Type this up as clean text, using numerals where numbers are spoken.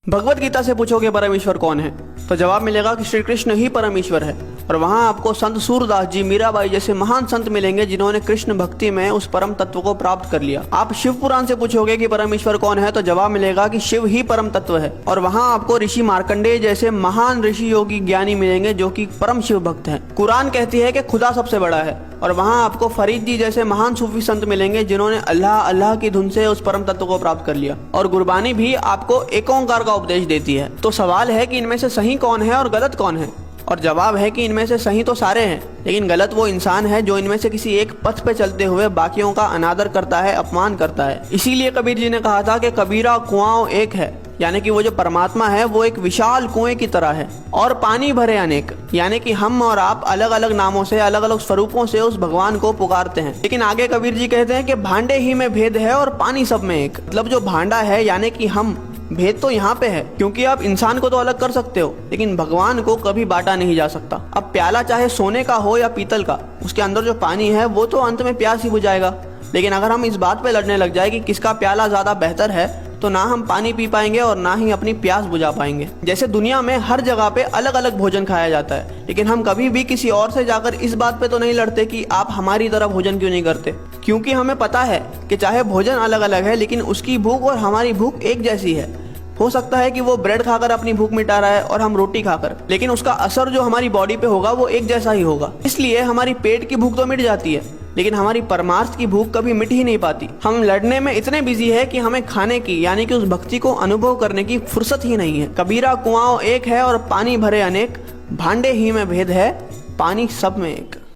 भगवत गीता से पूछोगे परमेश्वर कौन है तो जवाब मिलेगा कि श्री कृष्ण ही परमेश्वर है। और वहाँ आपको संत सूरदास जी, मीराबाई जैसे महान संत मिलेंगे जिन्होंने कृष्ण भक्ति में उस परम तत्व को प्राप्त कर लिया। आप शिव पुराण से पूछोगे कि परमेश्वर कौन है तो जवाब मिलेगा कि शिव ही परम तत्व है। और वहाँ आपको ऋषि मार्कंडेय जैसे महान ऋषि योगी ज्ञानी मिलेंगे जो कि परम शिव भक्त हैं। कुरान कहती है कि खुदा सबसे बड़ा है। और वहाँ आपको फरीद जी जैसे महान सूफी संत मिलेंगे जिन्होंने अल्लाह अल्लाह की धुन से उस परम तत्व को प्राप्त कर लिया। और गुरबानी भी आपको एक ओंकार का उपदेश देती है। तो सवाल है कि इनमें से सही कौन है और गलत कौन है। और जवाब है कि इनमें से सही तो सारे हैं, लेकिन गलत वो इंसान है जो इनमें से किसी एक पथ पे चलते हुए बाकियों का अनादर करता है, अपमान करता है। इसीलिए कबीर जी ने कहा था कि कबीरा कुआं एक है, यानी कि वो जो परमात्मा है वो एक विशाल कुएं की तरह है और पानी भरे अनेक, यानी कि हम और आप अलग अलग नामों से, अलग अलग स्वरूपों से उस भगवान को पुकारते हैं। लेकिन आगे कबीर जी कहते हैं कि भांडे ही में भेद है और पानी सब में एक। मतलब जो भांडा है यानी कि हम, भेद तो यहाँ पे है, क्योंकि आप इंसान को तो अलग कर सकते हो लेकिन भगवान को कभी बांटा नहीं जा सकता। अब प्याला चाहे सोने का हो या पीतल का, उसके अंदर जो पानी है वो तो अंत में प्यास ही बुझाएगा। लेकिन अगर हम इस बात पे लड़ने लग जाए कि किसका प्याला ज्यादा बेहतर है तो ना हम पानी पी पाएंगे और ना ही अपनी प्यास बुझा पाएंगे। जैसे दुनिया में हर जगह पे अलग अलग भोजन खाया जाता है, लेकिन हम कभी भी किसी और से जाकर इस बात पे तो नहीं लड़ते कि आप हमारी तरह भोजन क्यों नहीं करते, क्योंकि हमें पता है कि चाहे भोजन अलग अलग है लेकिन उसकी भूख और हमारी भूख एक जैसी है। हो सकता है कि वो ब्रेड खाकर अपनी भूख मिटा रहा है और हम रोटी खाकर, लेकिन उसका असर जो हमारी बॉडी पे होगा वो एक जैसा ही होगा। इसलिए हमारी पेट की भूख तो मिट जाती है लेकिन हमारी परमार्थ की भूख कभी मिट ही नहीं पाती। हम लड़ने में इतने बिजी है कि हमें खाने की, यानी कि उस भक्ति को अनुभव करने की फुर्सत ही नहीं है। कबीरा कुआं एक है और पानी भरे अनेक, भांडे ही में भेद है, पानी सब में एक।